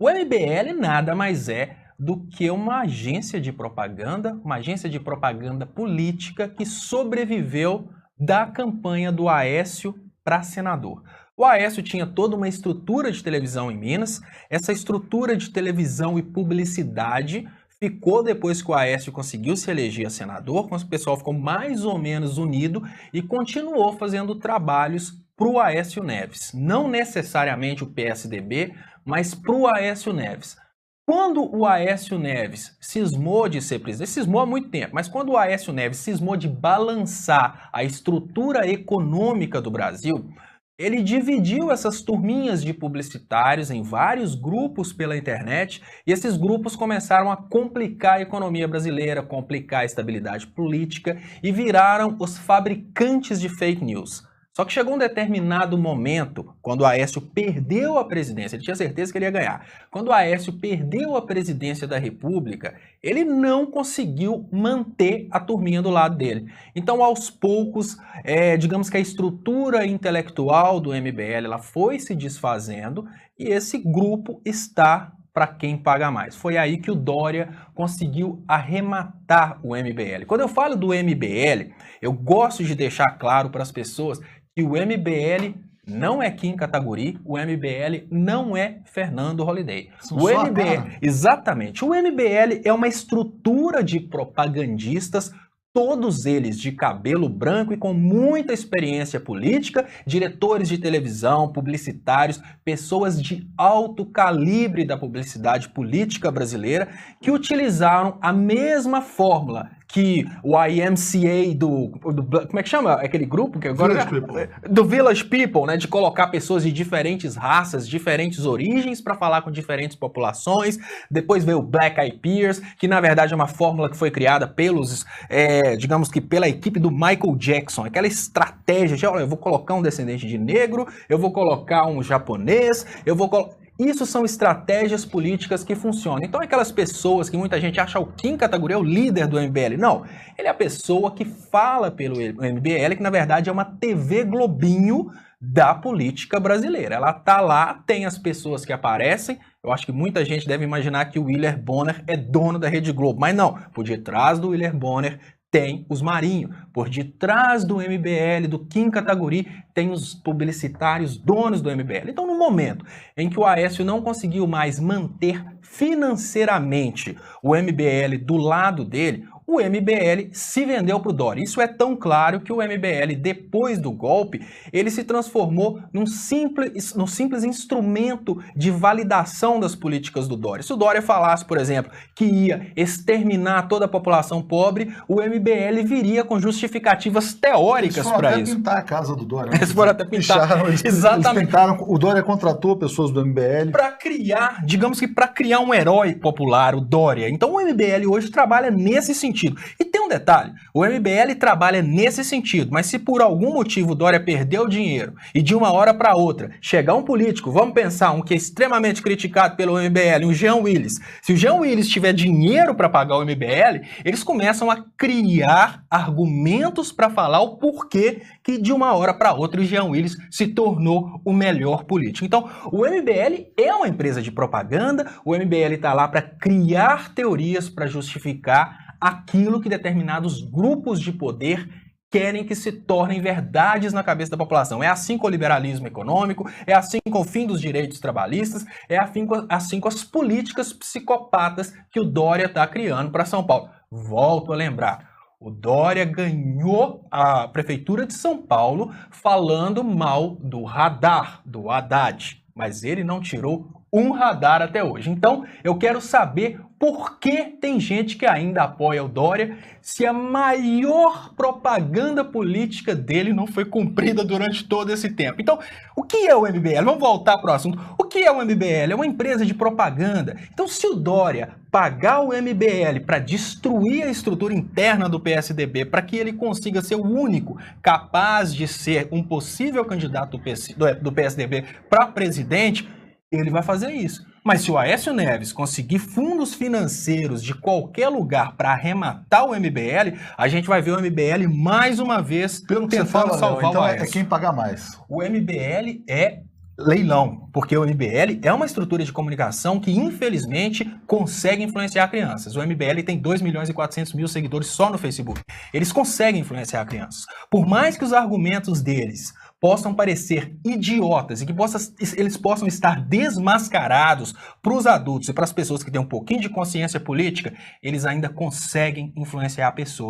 O MBL nada mais é do que uma agência de propaganda política que sobreviveu da campanha do Aécio para senador. O Aécio tinha toda uma estrutura de televisão em Minas, essa estrutura de televisão e publicidade ficou depois que o Aécio conseguiu se eleger a senador, quando o pessoal ficou mais ou menos unido e continuou fazendo trabalhos para o Aécio Neves. Não necessariamente o PSDB, mas para o Aécio Neves. Quando o Aécio Neves cismou de ser presidente, cismou há muito tempo, mas quando o Aécio Neves cismou de balançar a estrutura econômica do Brasil, ele dividiu essas turminhas de publicitários em vários grupos pela internet e esses grupos começaram a complicar a economia brasileira, complicar a estabilidade política e viraram os fabricantes de fake news. Só que chegou um determinado momento, quando o Aécio perdeu a presidência, ele tinha certeza que ele ia ganhar. Quando o Aécio perdeu a presidência da República, ele não conseguiu manter a turminha do lado dele. Então, aos poucos, digamos que a estrutura intelectual do MBL ela foi se desfazendo e esse grupo está para quem paga mais. Foi aí que o Dória conseguiu arrematar o MBL. Quando eu falo do MBL, eu gosto de deixar claro para as pessoas que o MBL não é Kim Kataguiri, o MBL não é Fernando Holliday. O MBL, exatamente. O MBL é uma estrutura de propagandistas, todos eles de cabelo branco e com muita experiência política, diretores de televisão, publicitários, pessoas de alto calibre da publicidade política brasileira que utilizaram a mesma fórmula que o IMCA como é que chama aquele grupo que agora do Village People, né, de colocar pessoas de diferentes raças, diferentes origens para falar com diferentes populações. Depois veio o Black Eyed Peas, que na verdade é uma fórmula que foi criada pelos, digamos que pela equipe do Michael Jackson, aquela estratégia de, olha, eu vou colocar um descendente de negro, eu vou colocar um japonês, eu vou colocar... Isso são estratégias políticas que funcionam. Então, aquelas pessoas que muita gente acha o Kim Kataguiri é o líder do MBL. Não, ele é a pessoa que fala pelo MBL, que na verdade é uma TV Globinho da política brasileira. Ela tá lá, tem as pessoas que aparecem. Eu acho que muita gente deve imaginar que o Willer Bonner é dono da Rede Globo, mas não. Por detrás do Willer Bonner tem os Marinho. Por detrás do MBL, do Kim Kataguiri, tem os publicitários donos do MBL. Então, no momento em que o Aécio não conseguiu mais manter financeiramente o MBL do lado dele, o MBL se vendeu para o Dória. Isso é tão claro que o MBL, depois do golpe, ele se transformou num simples instrumento de validação das políticas do Dória. Se o Dória falasse, por exemplo, que ia exterminar toda a população pobre, o MBL viria com justificativas teóricas para isso. Eles foram até pintar a casa do Dória. Eles foram até pintar. Exatamente. Eles tentaram, o Dória contratou pessoas do MBL. Para criar, digamos que para criar um herói popular, o Dória. Então o MBL hoje trabalha nesse sentido. E tem um detalhe, o MBL trabalha nesse sentido, mas se por algum motivo o Dória perdeu dinheiro e de uma hora para outra chegar um político, vamos pensar, um que é extremamente criticado pelo MBL, um Jean Willis, se o Jean Willis tiver dinheiro para pagar o MBL, eles começam a criar argumentos para falar o porquê que de uma hora para outra o Jean Willis se tornou o melhor político. Então, o MBL é uma empresa de propaganda, o MBL está lá para criar teorias para justificar aquilo que determinados grupos de poder querem que se tornem verdades na cabeça da população. É assim com o liberalismo econômico, é assim com o fim dos direitos trabalhistas, é assim com as políticas psicopatas que o Dória está criando para São Paulo. Volto a lembrar, o Dória ganhou a prefeitura de São Paulo falando mal do radar, do Haddad, mas ele não tirou um radar até hoje. Então, eu quero saber por que tem gente que ainda apoia o Dória se a maior propaganda política dele não foi cumprida durante todo esse tempo. Então, o que é o MBL? Vamos voltar para o assunto. O que é o MBL? É uma empresa de propaganda. Então, se o Dória pagar o MBL para destruir a estrutura interna do PSDB, para que ele consiga ser o único capaz de ser um possível candidato do PSDB para presidente, ele vai fazer isso. Mas se o Aécio Neves conseguir fundos financeiros de qualquer lugar para arrematar o MBL, a gente vai ver o MBL mais uma vez tentando salvar o Aécio. É quem pagar mais. O MBL é leilão, porque o MBL é uma estrutura de comunicação que, infelizmente, consegue influenciar crianças. O MBL tem 2.400.000 seguidores só no Facebook. Eles conseguem influenciar crianças. Por mais que os argumentos deles possam parecer idiotas e que eles possam estar desmascarados para os adultos e para as pessoas que têm um pouquinho de consciência política, eles ainda conseguem influenciar pessoas.